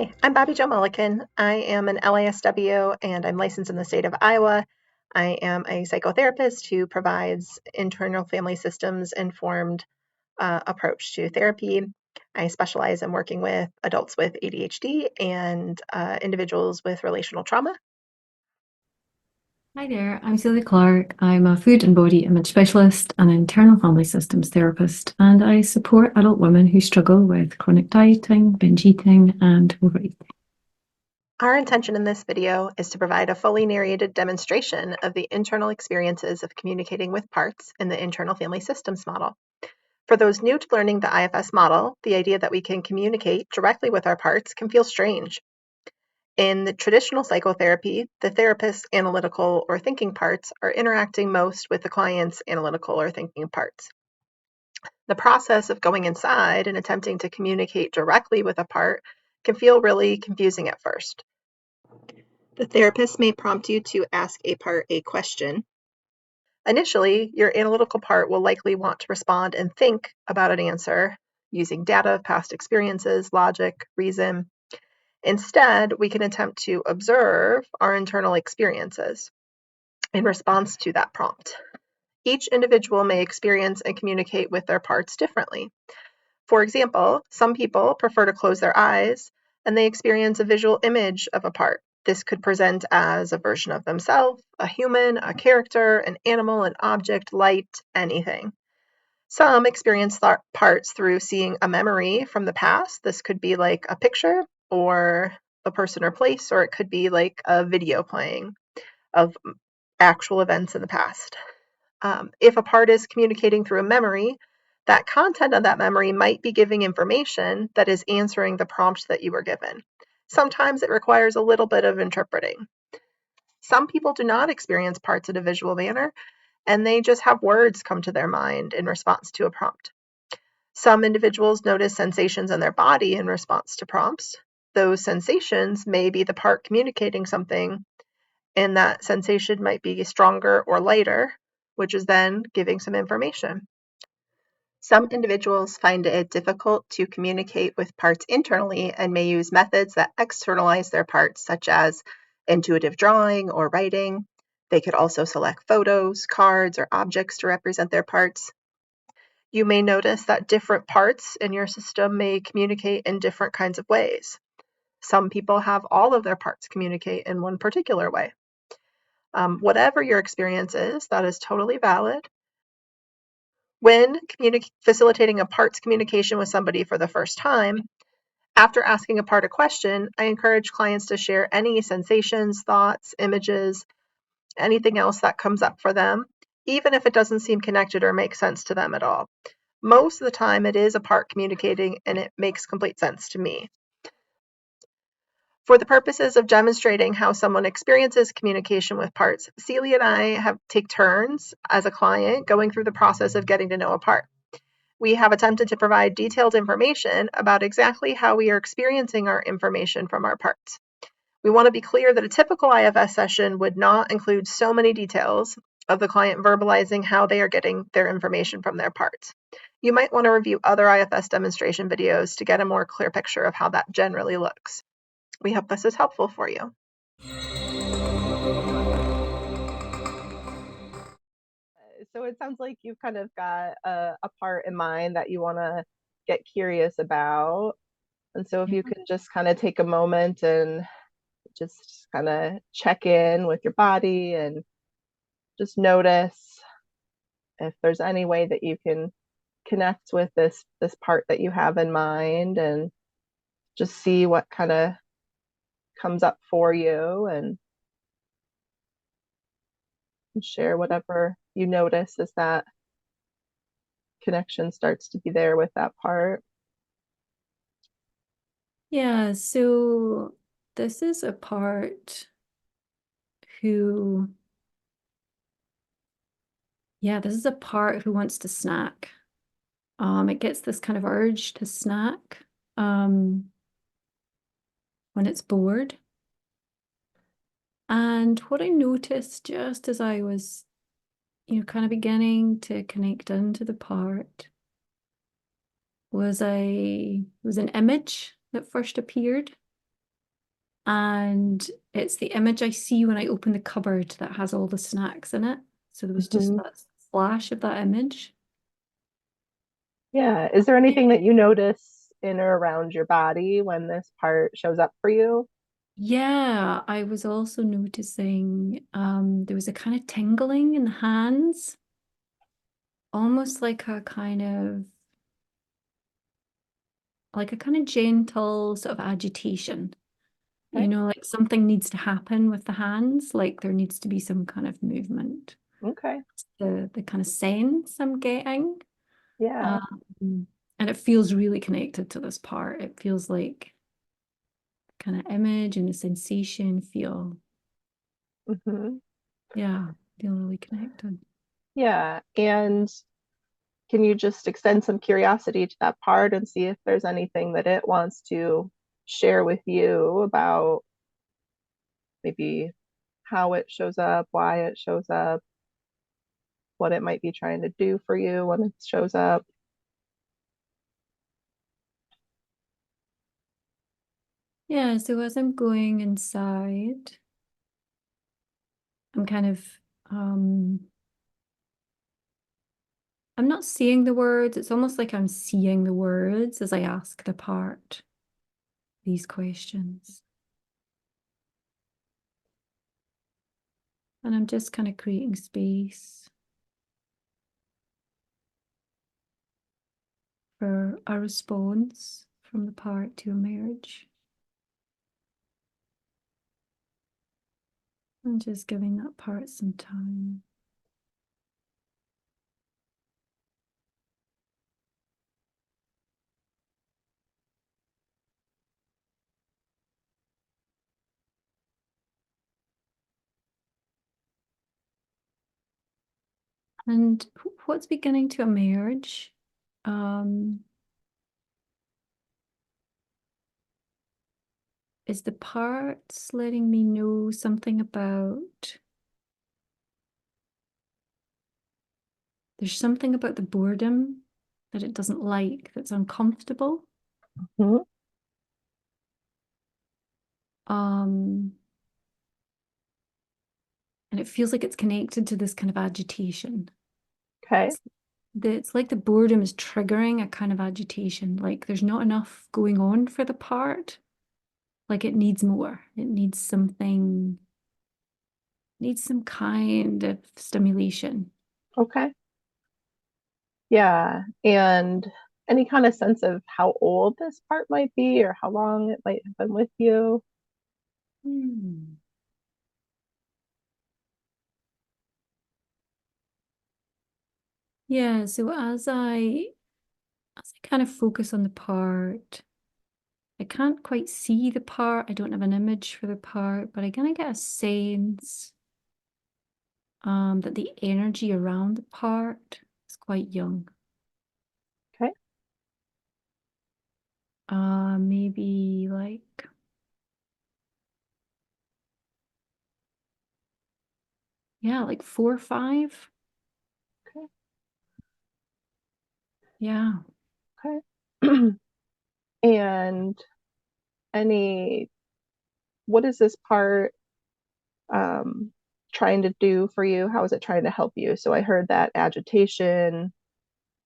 Hi, I'm Bobbi-Jo. I am an LISW and I'm licensed in the state of Iowa. I am a psychotherapist who provides internal family systems informed approach to therapy. I specialize in working with adults with ADHD and individuals with relational trauma. Hi there, I'm Celia Clark. I'm a food and body image specialist and internal family systems therapist, and I support adult women who struggle with chronic dieting, binge eating, and overeating. Our intention in this video is to provide a fully narrated demonstration of the internal experiences of communicating with parts in the internal family systems model. For those new to learning the IFS model, the idea that we can communicate directly with our parts can feel strange. In the traditional psychotherapy, the therapist's analytical or thinking parts are interacting most with the client's analytical or thinking parts. The process of going inside and attempting to communicate directly with a part can feel really confusing at first. The therapist may prompt you to ask a part a question. Initially, your analytical part will likely want to respond and think about an answer using data, past experiences, logic, reason. Instead, we can attempt to observe our internal experiences in response to that prompt. Each individual may experience and communicate with their parts differently. For example, some people prefer to close their eyes and they experience a visual image of a part. This could present as a version of themselves, a human, a character, an animal, an object, light, anything. Some experience parts through seeing a memory from the past. This could be like a picture or a person or place, or it could be like a video playing of actual events in the past. If a part is communicating through a memory, that content of that memory might be giving information that is answering the prompt that you were given. Sometimes it requires a little bit of interpreting. Some people do not experience parts in a visual manner, and they just have words come to their mind in response to a prompt. Some individuals notice sensations in their body in response to prompts. Those sensations may be the part communicating something, and that sensation might be stronger or lighter, which is then giving some information. Some individuals find it difficult to communicate with parts internally and may use methods that externalize their parts, such as intuitive drawing or writing. They could also select photos, cards, or objects to represent their parts. You may notice that different parts in your system may communicate in different kinds of ways. Some people have all of their parts communicate in one particular way. Whatever your experience is, that is totally valid. When facilitating a parts communication with somebody for the first time, after asking a part a question, I encourage clients to share any sensations, thoughts, images, anything else that comes up for them, even if it doesn't seem connected or make sense to them at all. Most of the time, it is a part communicating, and it makes complete sense to me. For the purposes of demonstrating how someone experiences communication with parts, Celia and I take turns as a client going through the process of getting to know a part. We have attempted to provide detailed information about exactly how we are experiencing our information from our parts. We want to be clear that a typical IFS session would not include so many details of the client verbalizing how they are getting their information from their parts. You might want to review other IFS demonstration videos to get a more clear picture of how that generally looks. We hope this is helpful for you. So it sounds like you've kind of got a part in mind that you want to get curious about. And so if you could just kind of take a moment and just kind of check in with your body and just notice if there's any way that you can connect with this part that you have in mind, and just see what kind of comes up for you, and share whatever you notice as that connection starts to be there with that part. Yeah, so this is a part who, this is a part who wants to snack. It gets this kind of urge to snack when it's bored. And what I noticed just as I was, kind of beginning to connect into the part was an image that first appeared. And it's the image I see when I open the cupboard that has all the snacks in it. So there was just Hmm. that flash of that image. Yeah. Is there anything that you notice in or around your body when this part shows up for you? Yeah, I was also noticing there was a kind of tingling in the hands, almost like a kind of gentle sort of agitation. Okay. Like something needs to happen with the hands, like there needs to be some kind of movement. Okay. The kind of sense I'm getting. Yeah. Um, and it feels really connected to this part. It feels like kind of image and the sensation Hmm. yeah, feel really connected. Yeah. And can you just extend some curiosity to that part and see if there's anything that it wants to share with you about maybe how it shows up, why it shows up, what it might be trying to do for you when it shows up? Yeah, so as I'm going inside, I'm kind of um I'm not seeing the words. It's almost like I'm seeing the words as I ask the part these questions. And I'm just kind of creating space for a response from the part to emerge. And just giving that part some time. And what's beginning to emerge um, is the parts letting me know something about, there's something about the boredom that it doesn't like, that's uncomfortable. Mhm. Um, and it feels like it's connected to this kind of agitation. Okay. It's, it's like the boredom is triggering a kind of agitation, like there's not enough going on for the part. Like it needs more. It needs some kind of stimulation. Okay. Yeah. And any kind of sense of how old this part might be or how long it might have been with you? Hmm. Yeah, so as I kind of focus on the part, I can't quite see the part. I don't have an image for the part, but I kind of get a sense that the energy around the part is quite young. Okay. Maybe like, yeah, like 4 or 5. Okay. Yeah. Okay. And any, what is this part um, trying to do for you? How is it trying to help you? So I heard that agitation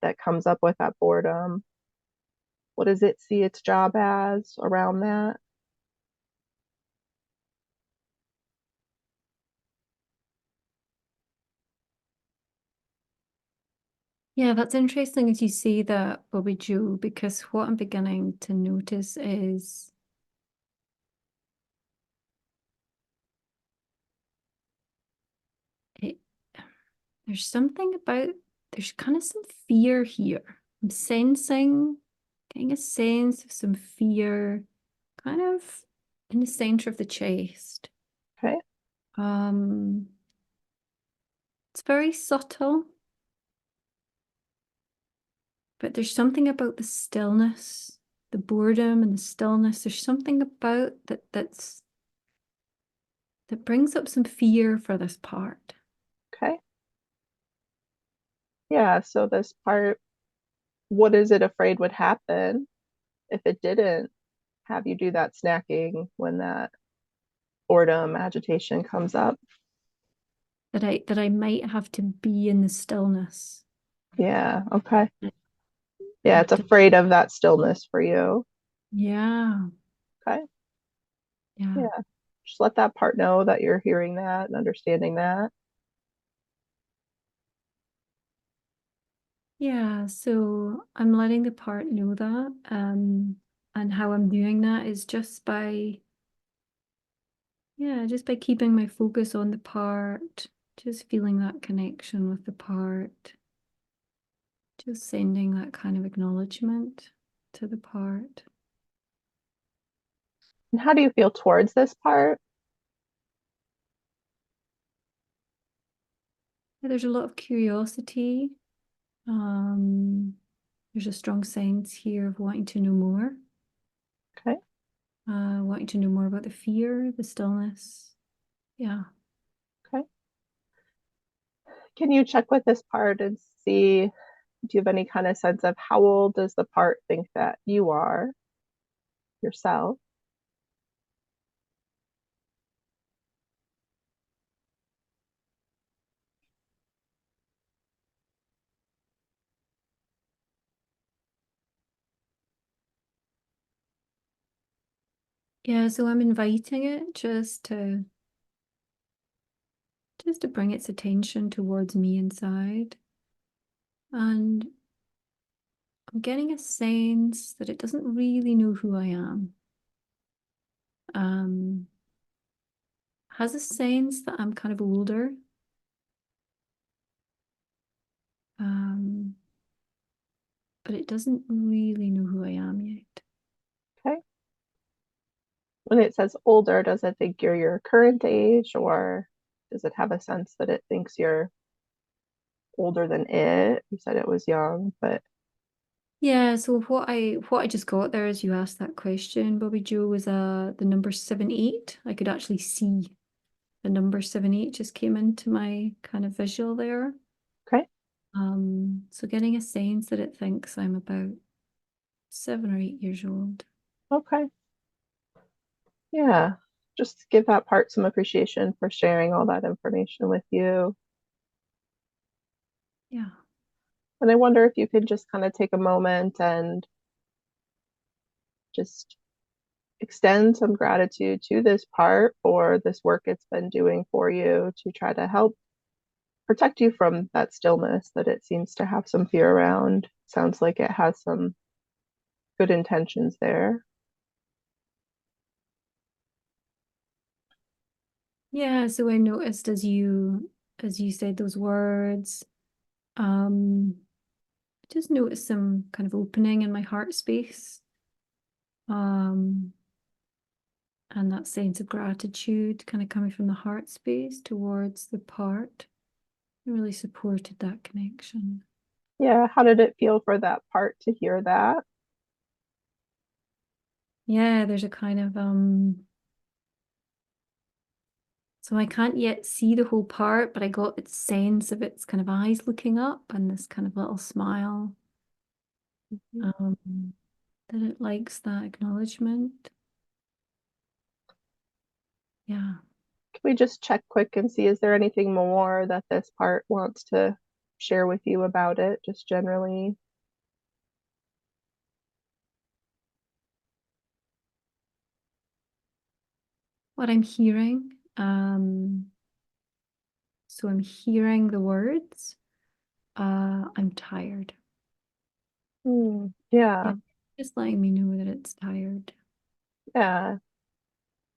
that comes up with that boredom. What does it see its job as around that? Yeah, that's interesting as you say that, Bobbi-Jo, because what I'm beginning to notice is it, there's something about, there's kind of some fear here. I'm sensing, getting a sense of some fear kind of in the center of the chest. Okay. Um, it's very subtle, but there's something about the stillness, the boredom and the stillness. There's something about that brings up some fear for this part. Okay. Yeah. So this part, what is it afraid would happen if it didn't have you do that snacking when that? boredom, agitation comes up. that I might have to be in the stillness. Yeah, okay. I Yeah, have it's to, afraid of that stillness for you. yeah, Okay. yeah. Yeah. Just let that part know that you're hearing that and understanding that. Yeah, so I'm letting the part know that. And how I'm doing that is just by, yeah, just by keeping my focus on the part, just feeling that connection with the part, just sending that kind of acknowledgement to the part. And how do you feel towards this part? Yeah, there's a lot of curiosity. Um, there's a strong sense here of wanting to know more, Okay. wanting to know more about the fear, the stillness. Yeah. Okay. Can you check with this part and see, do you have any kind of sense of how old does the part think that you are yourself? Yeah, so I'm inviting it just to bring its attention towards me inside. And I'm getting a sense that it doesn't really know who I am. Um, has a sense that I'm kind of older. Um, but it doesn't really know who I am yet. Okay. When it says older, does it think you're your current age, or does it have a sense that it thinks you're older than it? You said it was young, but Yeah, so what I just got there as you asked that question, Bobbi-Jo, was the number 7-8. I could actually see the number 7-8 just came into my kind of visual there. okay. So getting a sense that it thinks I'm about 7 or 8 years old. Okay. Yeah. Just give that part some appreciation for sharing all that information with you. Yeah. And I wonder if you could just kind of take a moment and just extend some gratitude to this part for this work it's been doing for you to try to help protect you from that stillness that it seems to have some fear around. Sounds like it has some good intentions there. Yeah, so I noticed as you said those words, um, just noticed some kind of opening in my heart space. Um, and that sense of gratitude kind of coming from the heart space towards the part. It really supported that connection. Yeah, how did it feel for that part to hear that? Yeah, there's a kind of so I can't yet see the whole part, but I got its sense of its kind of eyes looking up and this kind of little smile. Um, that it likes that acknowledgement. Yeah. Can we just check quick and see, is there anything more that this part wants to share with you about it, just generally? What I'm hearing, so I'm hearing the words, I'm tired. Yeah, Yeah, just letting me know that it's tired. yeah.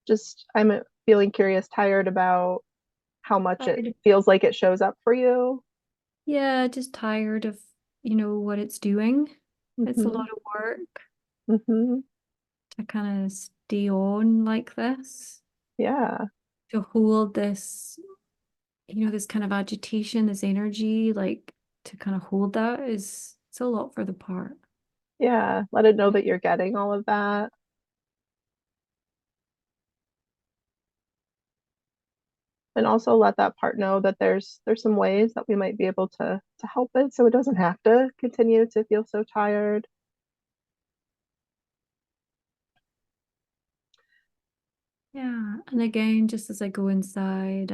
Just, I'm feeling curious, tired about how much it Tired. feels like it shows up for you. Yeah, just tired of, what it's doing. It's a Mm-hmm. lot of work Mm-hmm. to kind of stay on like this, Yeah. to hold this, this kind of agitation, this energy, like to kind of hold that is it's a lot for the part. Yeah. Let it know that you're getting all of that. And also let that part know that there's some ways that we might be able to help it so it doesn't have to continue to feel so tired. Yeah. And again, just as I go inside,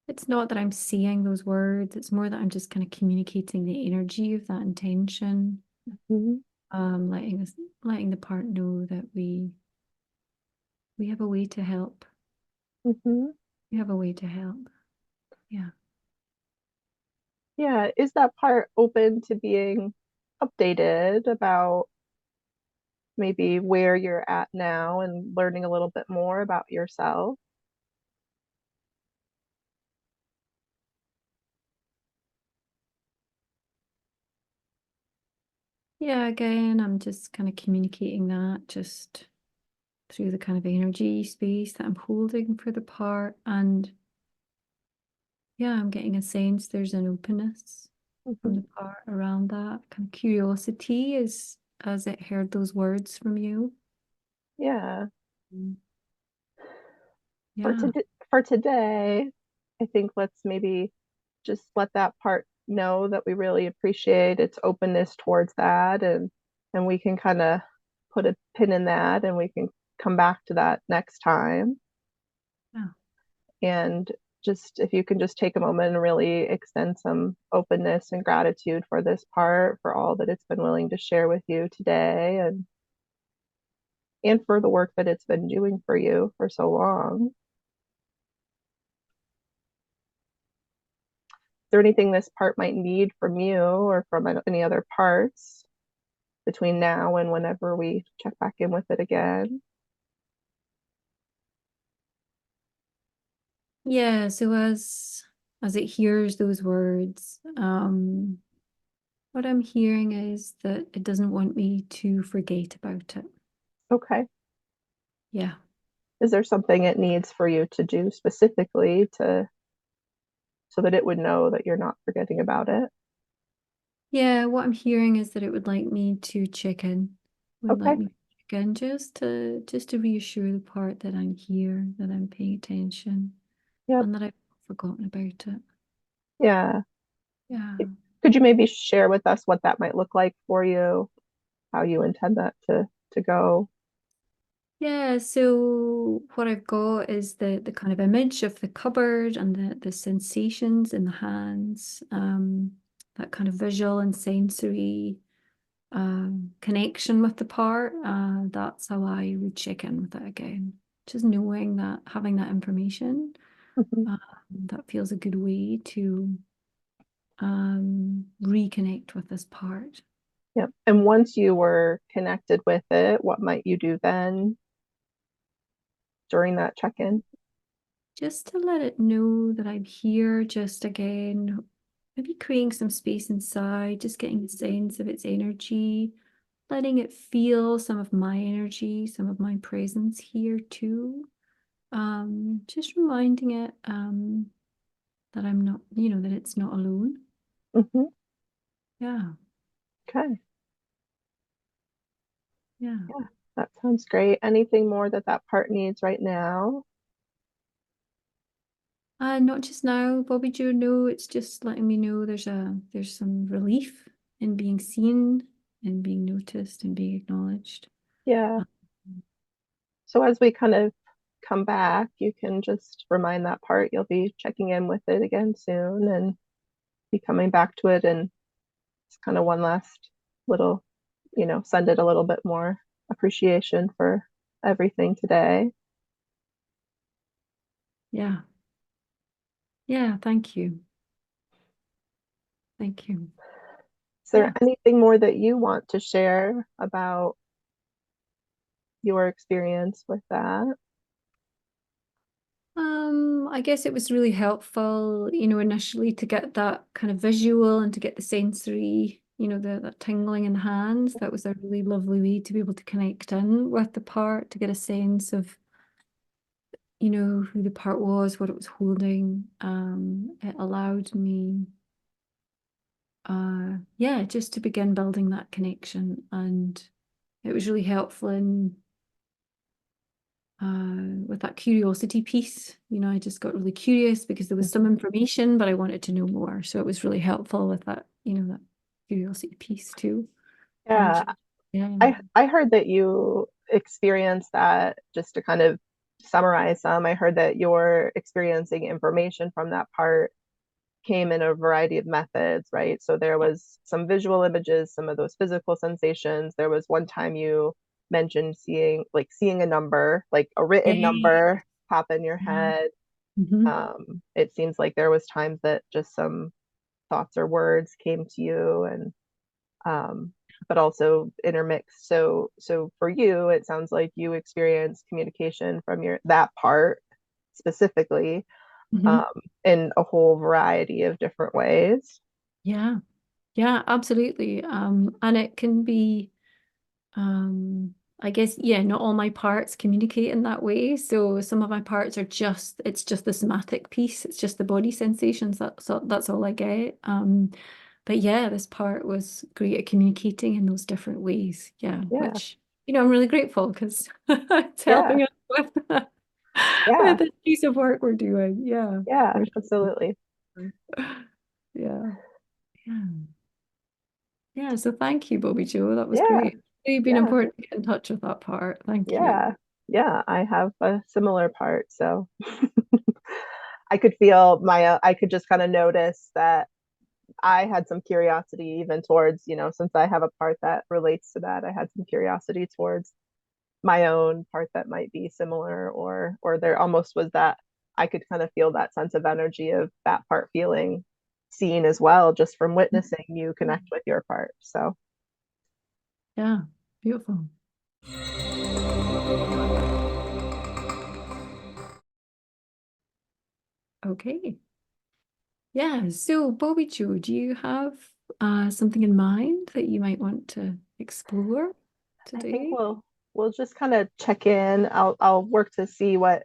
it's not that I'm saying those words, it's more that I'm just kind of communicating the energy of that intention. Mhm. Letting the part know that we have a way to help. Mhm. We have a way to help. Yeah. Yeah, is that part open to being updated about maybe where you're at now and learning a little bit more about yourself? Yeah, again, I'm just kind of communicating that just through the kind of energy space that I'm holding for the part. And yeah, I'm getting a sense there's an openness from Mhm. the part around that kind of curiosity as it heard those words from you. Yeah. Mm. For Yeah. today, for today, I think let's maybe just let that part know that we really appreciate its openness towards that, and we can kind of put a pin in that, and we can come back to that next time. Yeah. And just if you can just take a moment and really extend some openness and gratitude for this part, for all that it's been willing to share with you today, and for the work that it's been doing for you for so long. Is there anything this part might need from you or from any other parts between now and whenever we check back in with it again? Yeah. So as it hears those words, what I'm hearing is that it doesn't want me to forget about it. Okay. Yeah. Is there something it needs for you to do specifically to so that it would know that you're not forgetting about it? Yeah, what I'm hearing is that it would like me to check in. Would like Okay. me to check in just to reassure the part that I'm here, that I'm paying attention, Yep. and that I've not forgotten about it. Yeah. Yeah. Could you maybe share with us what that might look like for you, how you intend that to go? Yeah, so what I've got is the kind of image of the cupboard and the sensations in the hands, that kind of visual and sensory connection with the part. That's how I would check in with it again. Just knowing that, having that information, Mhm. that feels a good way to reconnect with this part. Yep. And once you were connected with it, what might you do then during that check-in? Just to let it know that I'm here, just again, maybe creating some space inside, just getting the sense of its energy, letting it feel some of my energy, some of my presence here too. Just reminding it that I'm not, that it's not alone. Hmm. Yeah, Okay. yeah. Yeah, that sounds great. Anything more that that part needs right now? Not just now, Bobbi-Jo. No, it's just letting me know there's some relief in being seen and being noticed and being acknowledged. Yeah. Uh, So as we kind of come back, you can just remind that part you'll be checking in with it again soon and be coming back to it, and it's kind of one last little, send it a little bit more appreciation for everything today. yeah, yeah. Thank you. Thank you. Is there Yeah. anything more that you want to share about your experience with that? I guess it was really helpful, initially to get that kind of visual and to get the sensory, that tingling in the hands. That was a really lovely way to be able to connect in with the part, to get a sense of, who the part was, what it was holding. It allowed me, yeah, just to begin building that connection. And it was really helpful in with that curiosity piece. I just got really curious because there was some Mhm. information, but I wanted to know more. So it was really helpful with that, that curiosity piece too. And Yeah, yeah, I heard that you experienced that, just to kind of summarize some, I heard that you're experiencing information from that part came in a variety of methods, right? So there was some visual images, some of those physical sensations. There was one time you mentioned seeing a number, like a written Yeah. number pop in your Yeah. head. Hmm. It seems like there was times that just some thoughts or words came to you, and um, but also intermixed. So for you, it sounds like you experienced communication from your that part specifically, Hmm. um, in a whole variety of different ways. Yeah. Yeah, absolutely. And it can be, I guess, yeah, not all my parts communicate in that way. So some of my parts are it's just the somatic piece. It's just the body sensations. That's all I get. But yeah, this part was great at communicating in those different ways. Yeah, Yeah, which, I'm really grateful because it's yeah, helping us with yeah, with this piece of work we're doing. Yeah, yeah, for absolutely. sure. Yeah. Yeah. Yeah, so thank you, Bobbi-Jo. That was Yeah, great. It's been yeah, important to get in touch with that part. Thank you. yeah, yeah. I have a similar part, so I could feel I could just kind of notice that I had some curiosity even towards, since I have a part that relates to that, I had some curiosity towards my own part that might be similar, or there almost was that I could kind of feel that sense of energy of that part feeling seen as well, just from witnessing you connect with your part. So Yeah, beautiful. Okay. Yeah, so Bobbi-Jo, do you have something in mind that you might want to explore I think today? we'll just kind of check in. I'll work to see what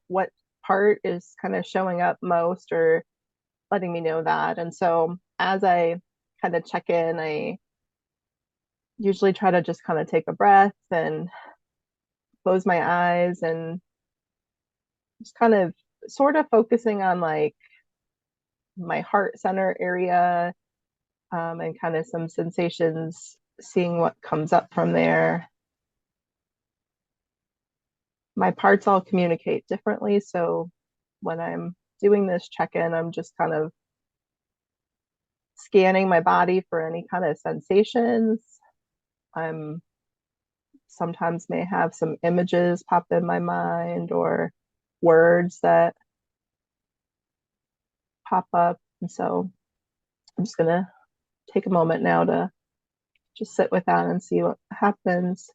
part is kind of showing up most, or letting me know that. And so as I kind of check in, I usually try to just kind of take a breath and close my eyes, and just kind of sort of focusing on like my heart center area, and kind of some sensations, seeing what comes up from there. My parts all communicate differently. So when I'm doing this check in, I'm just kind of scanning my body for any kind of sensations. I'm sometimes may have some images pop in my mind, or words that pop up. And so I'm just going to take a moment now to just sit with that and see what happens.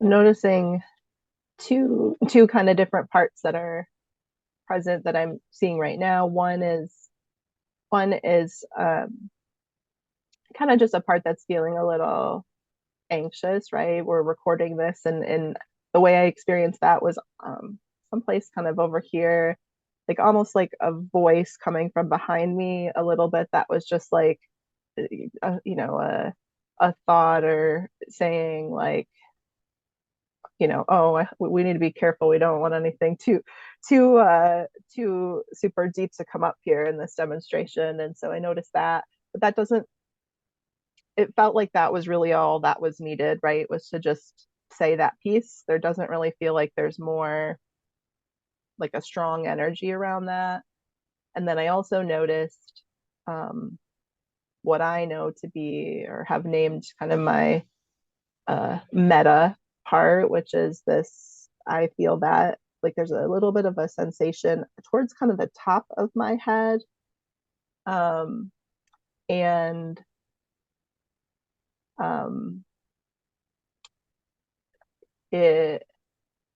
Noticing two kind of different parts that are present that I'm seeing right now. One is kind of just a part that's feeling a little anxious, right? We're recording this, and the way I experienced that was someplace kind of over here, like almost like a voice coming from behind me a little bit, that was just like a thought, or saying like, oh, we need to be careful. We don't want anything too super deep to come up here in this demonstration. And so I noticed that, but that doesn't. It felt like that was really all that was needed, right? Was to just say that piece. There doesn't really feel like there's more, like a strong energy around that. And then I also noticed, um, what I know to be, or have named, kind of my meta part, which is this. I feel that like there's a little bit of a sensation towards kind of the top of my head, um, and um, it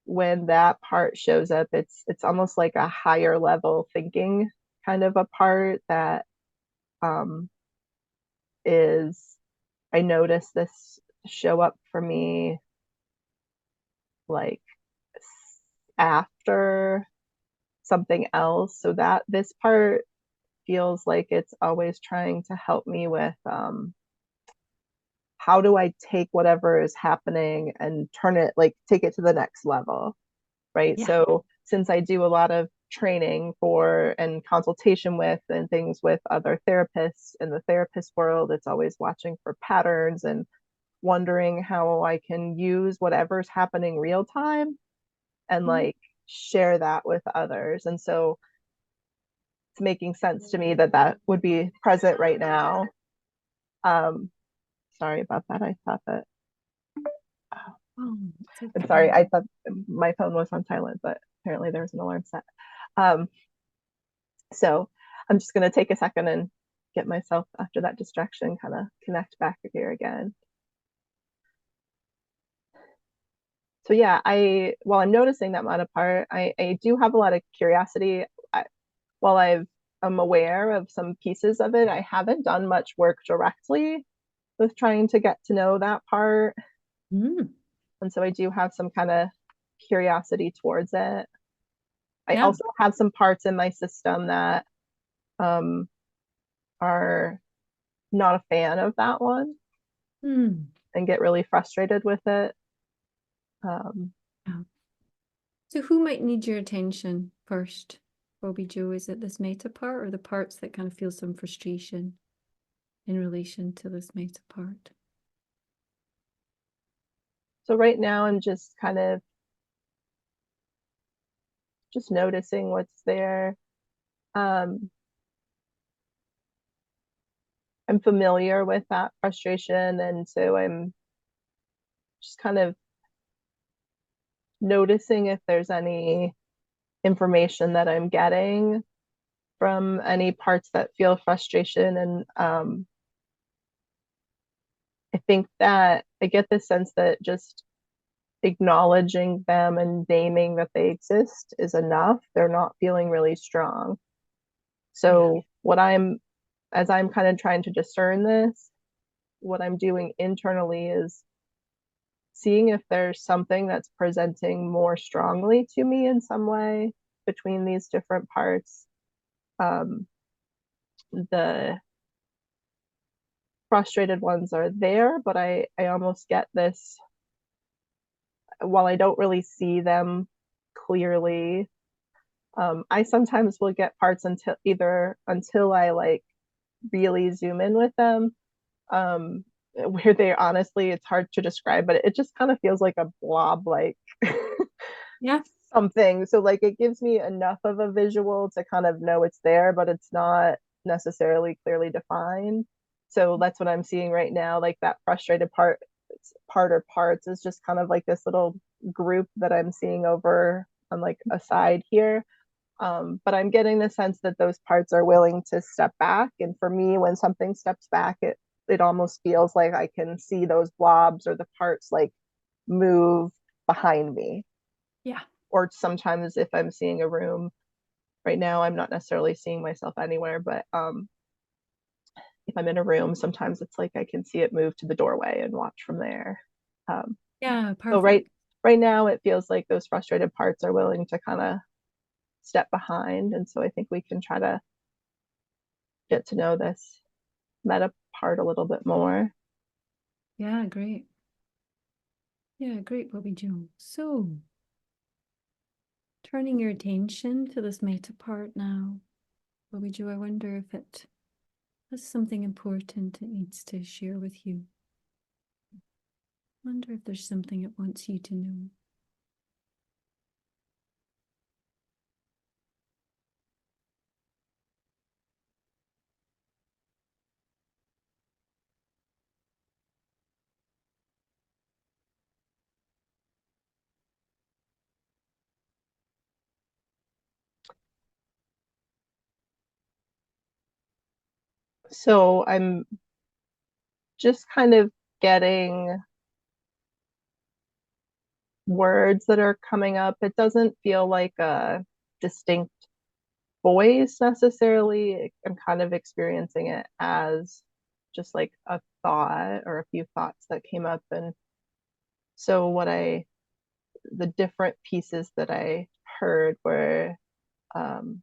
when that part shows up, it's almost like a higher level thinking kind of a part that, um, is. I notice this show up for me like after something else. So that this part feels like it's always trying to help me with how do I take whatever is happening and turn it, like take it to the next level, right? Yeah. So since I do a lot of training for and consultation with and things with other therapists in the therapist world, it's always watching for patterns and wondering how I can use whatever's happening real time and Mm. like share that with others. And so it's making sense to me that that would be present right now. Um, sorry about that. I thought that, Oh, it's I'm sorry. okay. I thought my phone was on silent, but apparently there was an alarm set. Um, so I'm just going to take a second and get myself after that distraction, kind of connect back here again. So yeah, while I'm noticing that amount apart, I do have a lot of curiosity. While I'm aware of some pieces of it, I haven't done much work directly with trying to get to know that part. Mm. And so I do have some kind of curiosity towards it. I Yeah. also have some parts in my system that um, are not a fan of that one Mm. and get really frustrated with it. Um, Yeah. So who might need your attention first, Bobbi-Jo? Is it this meta part or the parts that kind of feel some frustration in relation to this meta part? so right now I'm just kind of just noticing what's there. Um, I'm familiar with that frustration, and so I'm just kind of noticing if there's any information that I'm getting from any parts that feel frustration. And I think that I get the sense that just acknowledging them and naming that they exist is enough. They're not feeling really strong. Yeah. So, as I'm kind of trying to discern this, what I'm doing internally is seeing if there's something that's presenting more strongly to me in some way between these different parts. Um, the frustrated ones are there, but I almost get this, while I don't really see them clearly. I sometimes will get parts until I like really zoom in with them, where they honestly, it's hard to describe, but it just kind of feels like a blob, like Yeah. something. So like it gives me enough of a visual to kind of know it's there, but it's not necessarily clearly defined. So that's what I'm seeing right now. Like that frustrated part or parts is just kind of like this little group that I'm seeing over on like a side here. But I'm getting the sense that those parts are willing to step back. And for me, when something steps back, it almost feels like I can see those blobs or the parts like move behind me. Yeah. Or sometimes if I'm seeing a room right now, I'm not necessarily seeing myself anywhere, but if I'm in a room, sometimes it's like I can see it move to the doorway and watch from there. Um, Yeah. so Perfect. right now, it feels like those frustrated parts are willing to kind of step behind, and so I think we can try to get to know this meta part a little bit more. Yeah. Great. Yeah. Great, Bobbi-Jo. So turning your attention to this meta part now, Bobbi-Jo, I wonder if it has something important it needs to share with you. Wonder if there's something it wants you to know. So I'm just kind of getting words that are coming up. It doesn't feel like a distinct voice necessarily. I'm kind of experiencing it as just like a thought or a few thoughts that came up. And so the different pieces that I heard were um,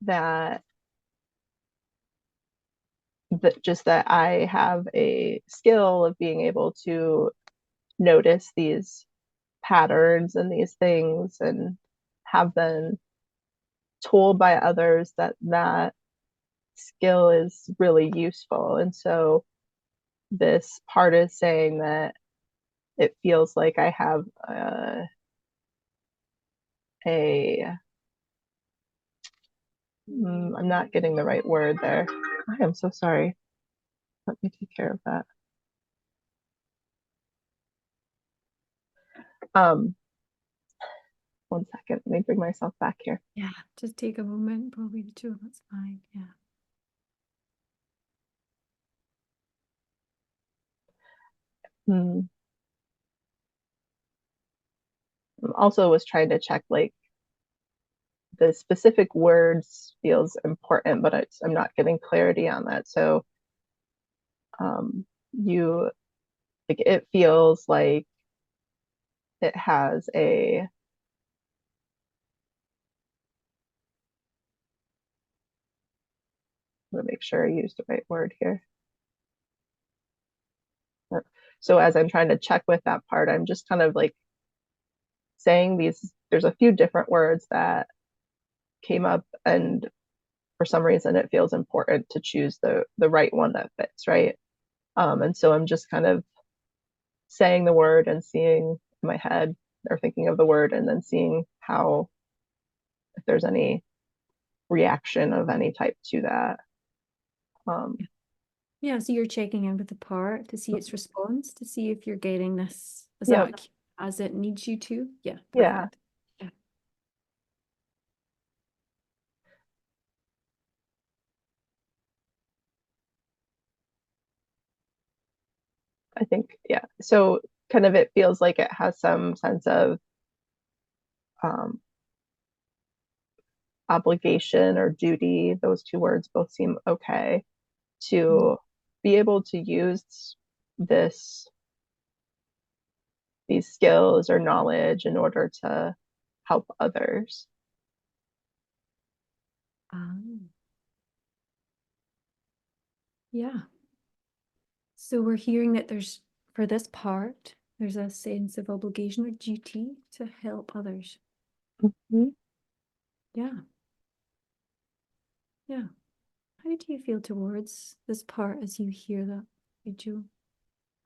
that just that I have a skill of being able to notice these patterns and these things, and have been told by others that that skill is really useful. And so this part is saying that it feels like I have a I'm not getting the right word there. I am so sorry. Let me take care of that. Um, 1 second. Let me bring myself back here. Yeah, just take a moment, probably the two, that's fine. Yeah. Hmm. Also was trying to check like the specific words feels important, but I'm not getting clarity on that. So you like it feels like it has a let me make sure I use the right word here. So as I'm trying to check with that part, I'm just kind of like saying these, there's a few different words that came up, and for some reason it feels important to choose the right one that fits, right? And so I'm just kind of saying the word and seeing in my head, or thinking of the word and then seeing how, if there's any reaction of any type to that. Um, Yeah, so you're checking in with the part to see its response, to see if you're getting this as yeah, accurate as it needs you to. Yeah, yeah, perfect. Yeah. I think, yeah. So kind of it feels like it has some sense of um, obligation or duty. Those two words both seem okay, Mm. to be able to use this these skills or knowledge in order to help others. Um, yeah. So we're hearing that there's, for this part, there's a sense of obligation or duty to help others. Mhm. Yeah. Yeah. How do you feel towards this part as you hear that, Rachel?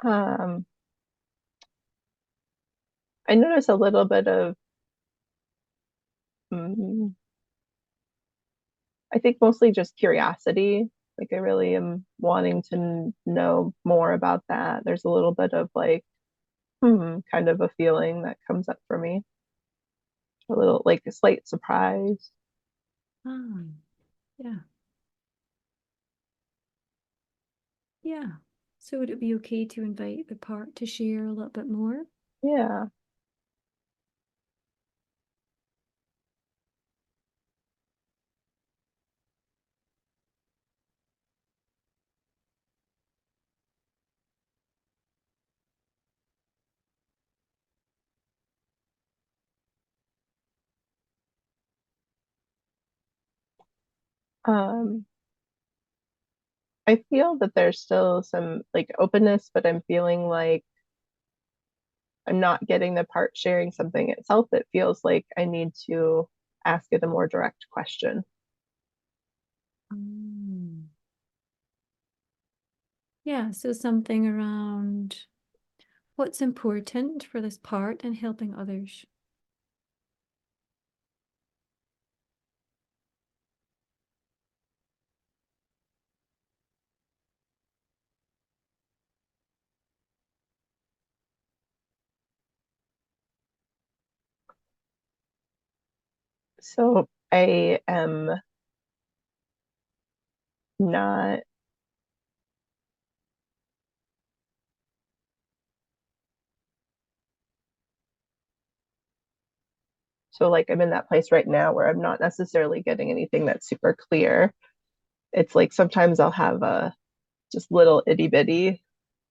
Um, I notice a little bit of, mm, I think mostly just curiosity. Like I really am wanting to know more about that. There's a little bit of like, kind of a feeling that comes up for me. A little like a slight surprise. Ah, yeah. Yeah. So would it be okay to invite the part to share a little bit more? Yeah. Um, I feel that there's still some like openness, but I'm feeling like I'm not getting the part sharing something itself. It feels like I need to ask it a more direct question. Mm. Yeah, so something around what's important for this part and helping others. So I am not, so like I'm in that place right now where I'm not necessarily getting anything that's super clear. It's like sometimes I'll have just little itty bitty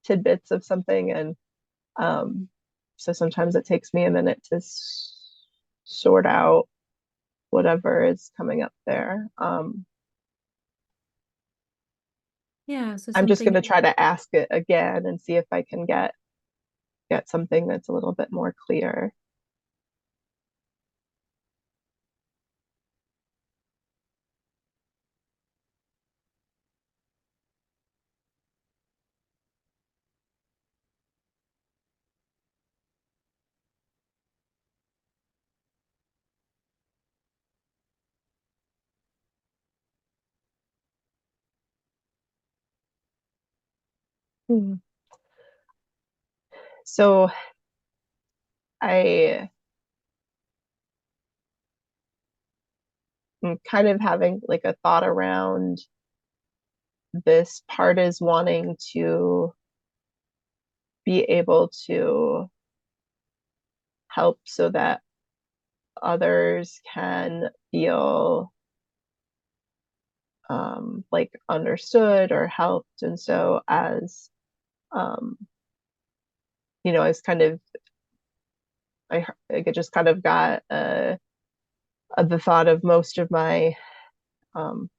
tidbits of something, and um, so sometimes it takes me a minute to sort out whatever is coming up there. Yeah, so I'm just going something. to try to ask it again and see if I can get something that's a little bit more clear. Hmm. So I am kind of having like a thought around this part is wanting to be able to help so that others can feel like understood or helped. And so as um, I was kind of I just kind of got the thought of um,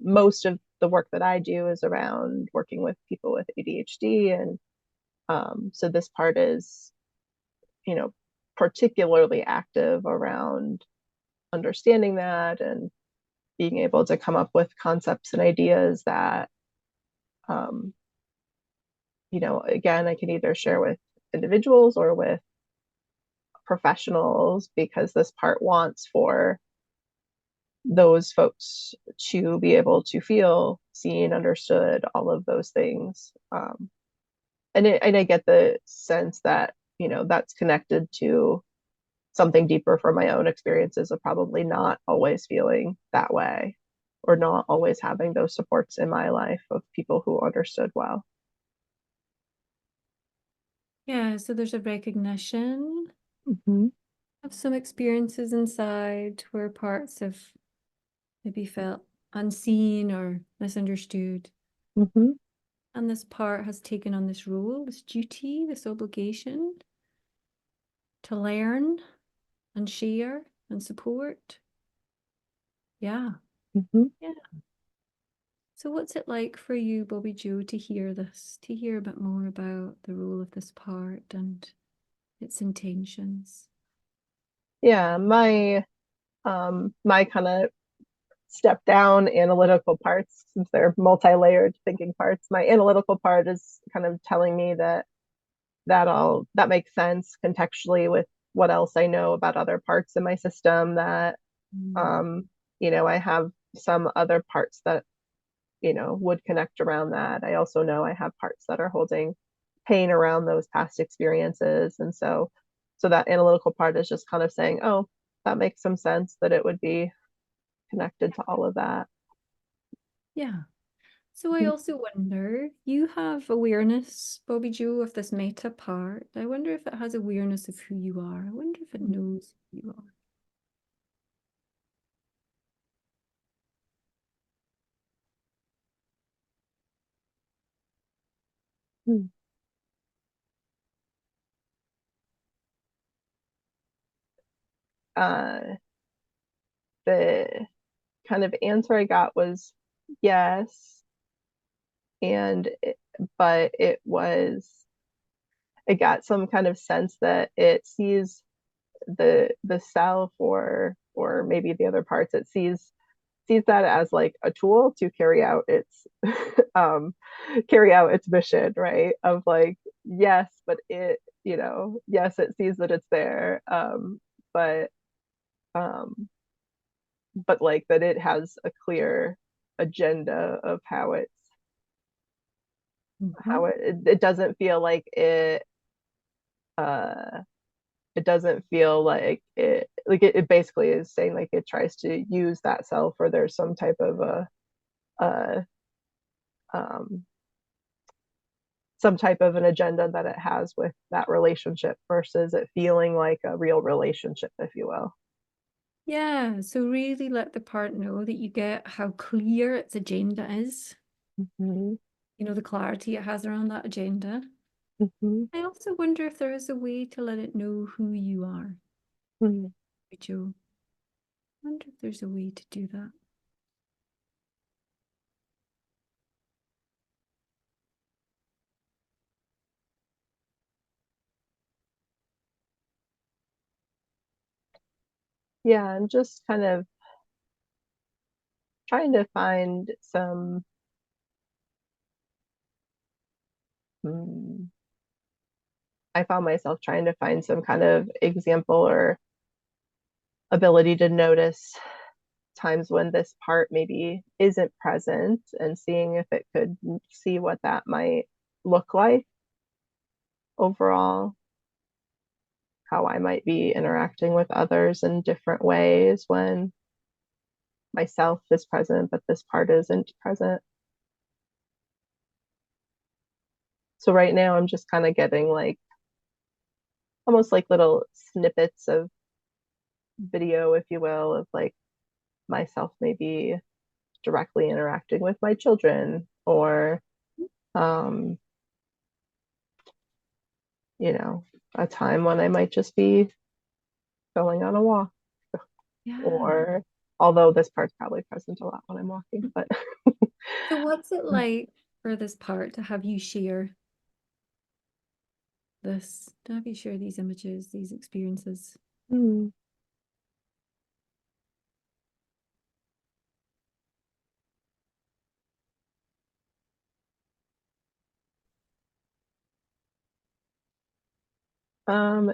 most of the work that I do is around working with people with ADHD, and so this part is you know particularly active around understanding that and being able to come up with concepts and ideas that um, again, I can either share with individuals or with professionals, because this part wants for those folks to be able to feel seen, understood, all of those things. And I get the sense that, that's connected to something deeper from my own experiences of probably not always feeling that way or not always having those supports in my life of people who understood well. Yeah, so there's a recognition Mm-hmm. of some experiences inside where parts have maybe felt unseen or misunderstood. Mm-hmm. And this part has taken on this role, this duty, this obligation to learn and share and support. Yeah. Mm-hmm. Yeah. So what's it like for you, Bobbi-Jo, to hear this, to hear a bit more about the role of this part and its intentions? Yeah, my kind of step down analytical parts, since they're multi-layered thinking parts, my analytical part is kind of telling me that makes sense contextually with what else I know about other parts in my system, that Mm. um I have some other parts that would connect around that. I also know I have parts that are holding pain around those past experiences, and so that analytical part is just kind of saying, oh, that makes some sense that it would be connected to all of that. Yeah. So I also wonder, you have awareness, Bobbi-Jo, of this meta part. I wonder if it has awareness of who you are. I wonder if it knows who you are. uh, the kind of answer I got was yes, and but it got some kind of sense that it sees the self, or maybe the other parts, it sees that as like a tool to um carry out its mission, right? Of like, yes, but yes, it sees that it's there, but um like that it has a clear agenda of Mhm. it doesn't feel like uh it doesn't feel like it basically is saying like it tries to use that self, or there's some type of a um some type of an agenda that it has with that relationship, versus it feeling like a real relationship, if you will. Yeah, so really let the part know that you get how clear its agenda is, Mm-hmm. the clarity it has around that agenda. Mm-hmm. I also wonder if there is a way to let it know who you are, Mm-hmm. Joe. wonder if there's a way to do that. Yeah, I'm just kind of trying to find some I found myself trying to find some kind of example or ability to notice times when this part maybe isn't present and seeing if it could see what that might look like overall, how I might be interacting with others in different ways when myself is present, but this part isn't present. So right now I'm just kind of getting like almost like little snippets of video, if you will, of like myself maybe directly interacting with my children or um, you know, a time when I might just be going on a walk Yeah. or although this part's probably present a lot when I'm walking, but So what's it like for this part to have you share this, to have you share these images, these experiences? Hmm.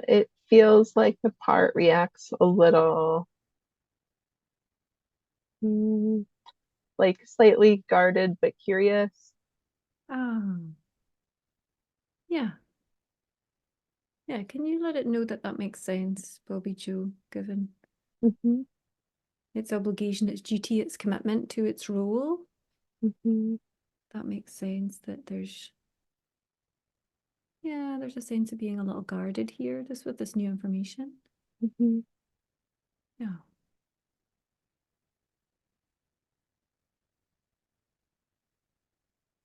It feels like the part reacts a little hmm, like slightly guarded but curious. Ah, yeah. Yeah, can you let it know that that makes sense, Bobbi-Jo, given Hmm. its obligation, its duty, its commitment to its role? Hmm. That makes sense that there's a sense of being a little guarded here, just with this new information. Hmm. Yeah.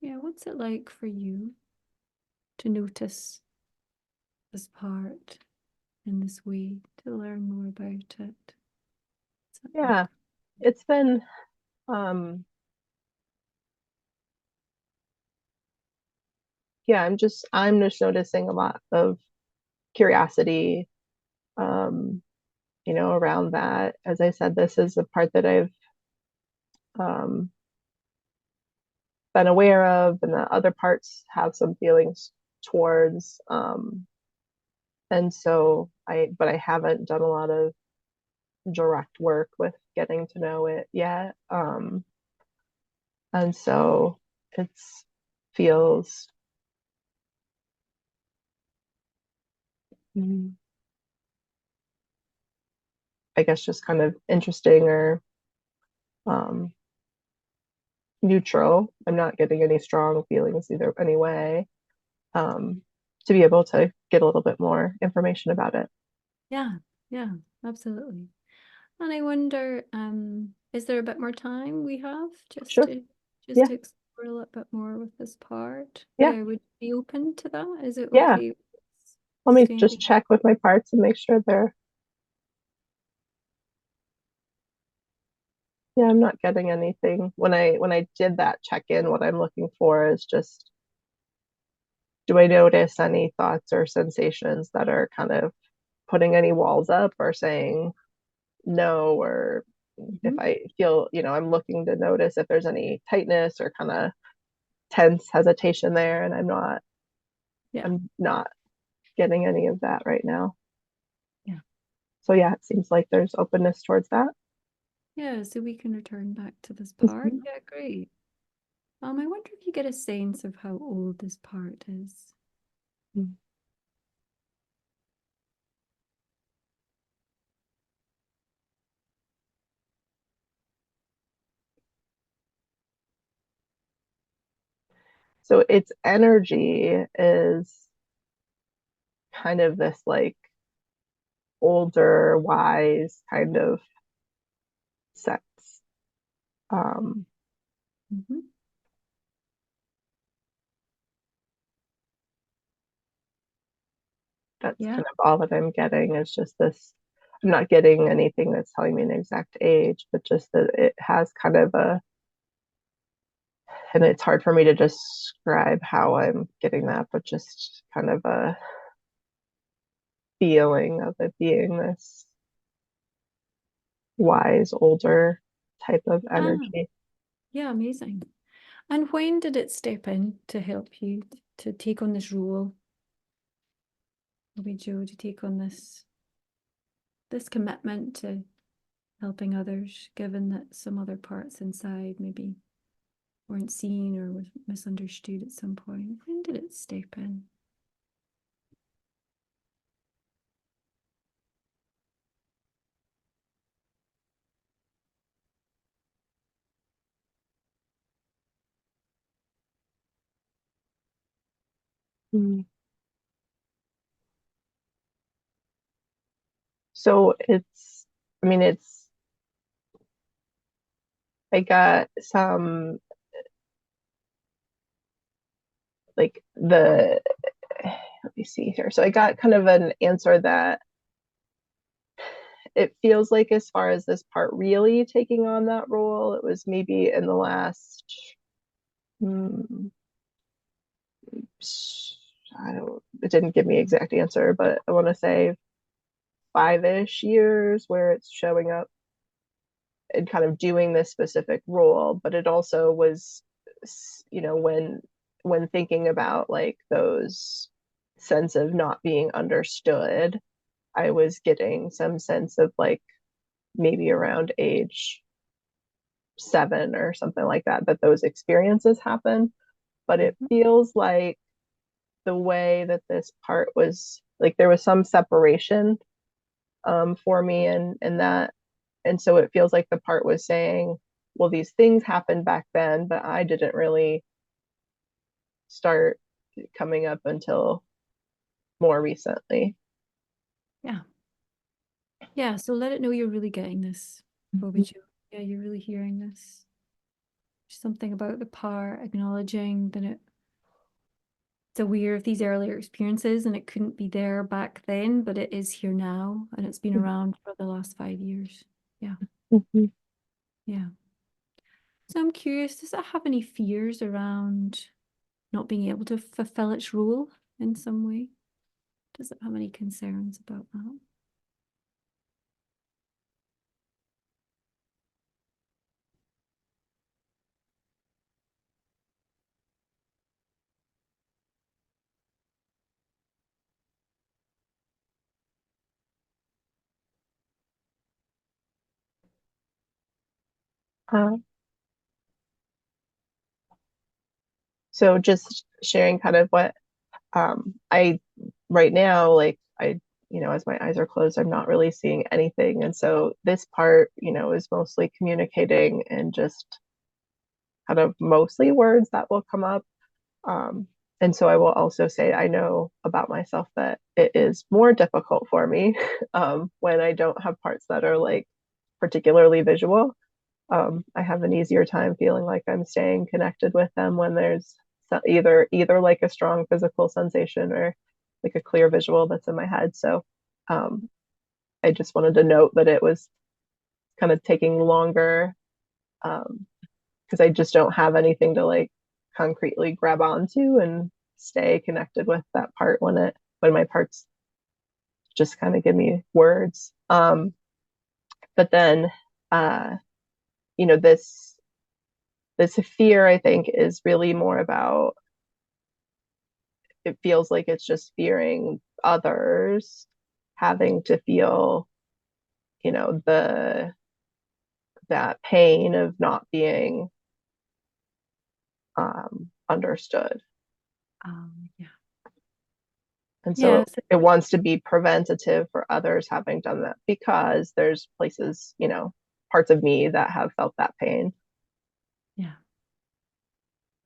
Yeah, what's it like for you to notice this part in this way, to learn more about it? What's it Yeah, like? it's been um yeah, I'm just noticing a lot of curiosity around that. As I said, this is a part that I've um been aware of and the other parts have some feelings towards. And so but I haven't done a lot of direct work with getting to know it yet. And so it's feels, mm, I guess, just kind of interesting or um, neutral. I'm not getting any strong feelings either anyway. Um, to be able to get a little bit more information about it. Yeah, yeah, absolutely. And I wonder, is there a bit more time we have just Sure. to Yeah. explore a little bit more with this part? Yeah. Yeah, would you be open to that? Is it Yeah. okay Let me staying? just check with my parts and make sure they're, yeah, I'm not getting anything. When I did that check-in, what I'm looking for is just, do I notice any thoughts or sensations that are kind of putting any walls up or saying no, or if Mhm. I feel, I'm looking to notice if there's any tightness or kind of tense hesitation there, and Yeah, I'm not getting any of that right now. yeah. So yeah, it seems like there's openness towards that. Yeah, so we can return back to this part. Mhm. Yeah, great. I wonder if you get a sense of how old this part is. So its energy is kind of this like older, wise kind of sense. Um, Hmm. that's Yeah, kind of all that I'm getting is just this. I'm not getting anything that's telling me an exact age, but just that it has kind of and it's hard for me to describe how I'm getting that, but just kind of a feeling of it being this wise, older type of Ah, energy. yeah, amazing. And when did it step in to help you to take on this role, Bobbi-Jo, to take on this commitment to helping others, given that some other parts inside maybe weren't seen or was misunderstood at some point? When did it step in? Mm. So I mean, I got some like let me see here. So I got kind of an answer that it feels like as far as this part really taking on that role, it was maybe in the last, hmm, it didn't give me exact answer, but I want to say 5-ish years where it's showing up and kind of doing this specific role. But it also was, when thinking about like those sense of not being understood, I was getting some sense of like maybe around age 7 or something like that, that those experiences happen. But it Mhm. feels like the way that this part was like there was some separation for me and that, and so it feels like the part was saying, well, these things happened back then, but I didn't really start coming up until more recently. Yeah. Yeah. So let it know you're really getting this, Bobbi-Jo. Yeah, you're really hearing this. Something about the part, acknowledging that it's aware of these earlier experiences and it couldn't be there back then, but it is here now and it's been around for the last 5 years. Yeah. Mhm. Yeah. So I'm curious, does it have any fears around not being able to fulfill its role in some way? Does it have any concerns about that? Uh, so just sharing kind of what I right now, like as my eyes are closed, I'm not really seeing anything. And so this part, is mostly communicating and just kind of mostly words that will come up. Um, and so I will also say I know about myself that it is more difficult for me when I don't have parts that are like particularly visual. I have an easier time feeling like I'm staying connected with them when there's either like a strong physical sensation or like a clear visual that's in my head. So um, I just wanted to note that it was kind of taking longer because I just don't have anything to like concretely grab onto and stay connected with that part when my parts just kind of give me words. But then uh, you know this fear I think is really more about, it feels like it's just fearing others having to feel the that pain of not being understood. Yeah. And so Yeah. it wants to be preventative for others having done that because there's places, parts of me that have felt that pain. Yeah.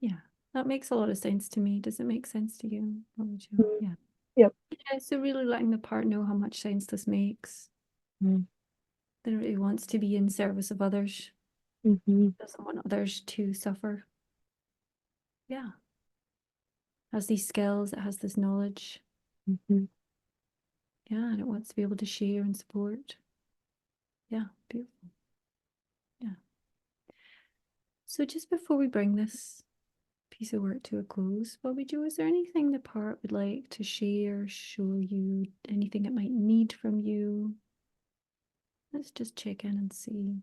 Yeah. That makes a lot of sense to me. Does it make sense to you, Bobbi-Jo? Mm. Yeah. Yep. Yeah. So really letting the part know how much sense this makes. Mm. That it really wants to be in service of others, Mm-hmm. doesn't want others to suffer. Yeah. Has these skills, it has this knowledge. Mm-hmm. Yeah, and it wants to be able to share and support. Yeah, beautiful. Yeah. So just before we bring this piece of work to a close, Bobbi-Jo, is there anything the part would like to share, show you, anything it might need from you? Let's just check in and see.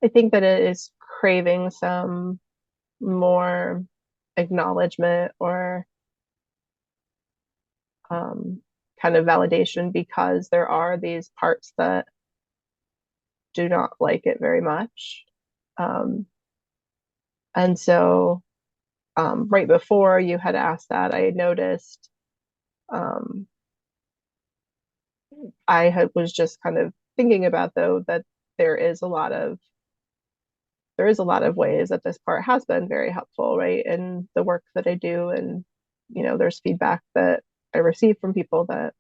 I think that it is craving some more acknowledgement or kind of validation because there are these parts that do not like it very much. Um, and so right before you had asked that, I had noticed um, was just kind of thinking about though that there is a lot of ways that this part has been very helpful, right? In the work that I do, and there's feedback that I receive from people that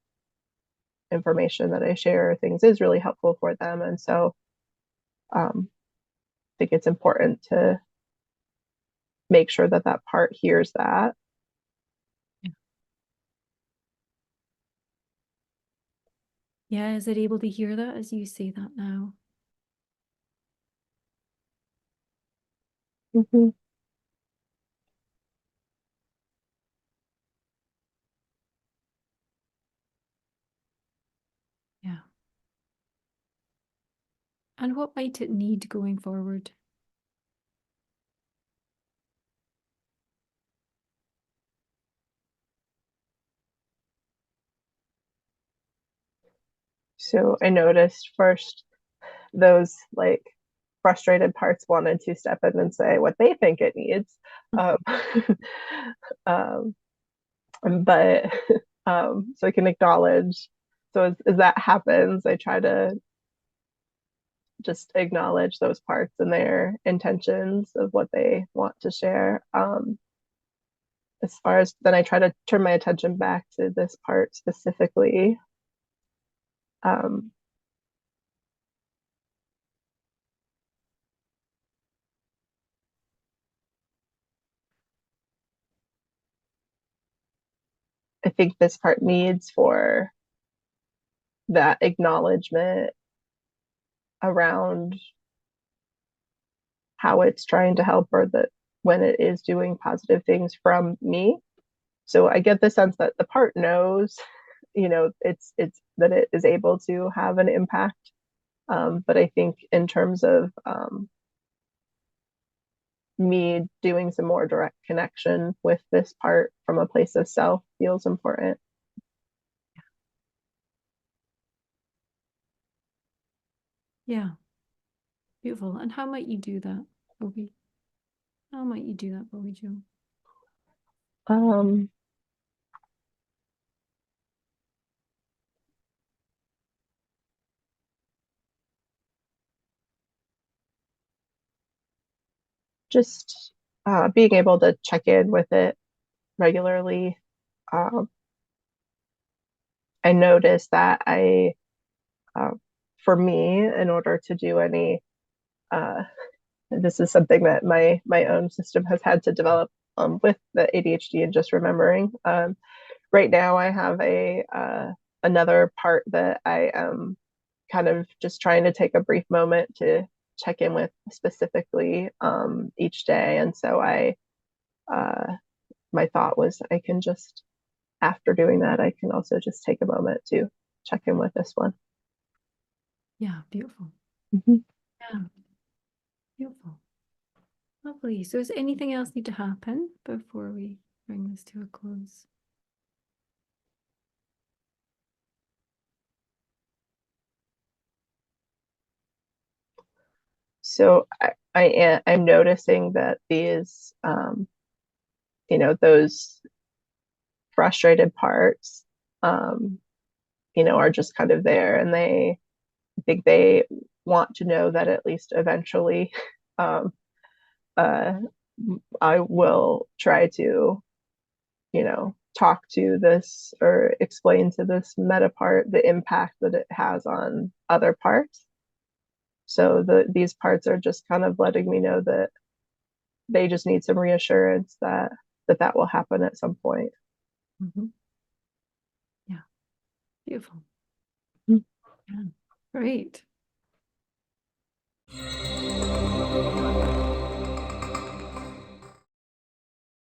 information that I share, things is really helpful for them, and so I think it's important to make sure that that part hears that. Yeah, is it able to hear that as you say that now? Mm-hmm. Yeah. And what might it need going forward? So I noticed first those like frustrated parts wanted to step in and say what they think it needs. Um, um, but so I can acknowledge. So as that happens, I try to just acknowledge those parts and their intentions of what they want to share. As far as then I try to turn my attention back to this part specifically. Um, I think this part needs for that acknowledgement around how it's trying to help or that when it is doing positive things from me. So I get the sense that the part knows, it's that it is able to have an impact. But I think in terms of me doing some more direct connection with this part from a place of self feels important. Yeah, beautiful. And how might you do that, Bobbi? How might you do that, Bobbi-Jo? Um, just being able to check in with it regularly. Um, I notice that uh, for me, in order to do any, uh, this is something that my own system has had to develop with the ADHD and just remembering. Right now, I have a another part that I am kind of just trying to take a brief moment to check in with specifically each day, and so uh, my thought was I can just after doing that, I can also just take a moment to check in with this one. Yeah, beautiful. Mm-hmm. Yeah, beautiful. Lovely. So does anything else need to happen before we bring this to a close? So I'm noticing that these, those frustrated parts, are just kind of there, and I think they want to know that at least eventually, um, uh, I will try to, talk to this or explain to this meta part the impact that it has on other parts. So these parts are just kind of letting me know that they just need some reassurance that that will happen at some point. Mm-hmm. Yeah, beautiful. Yeah, great.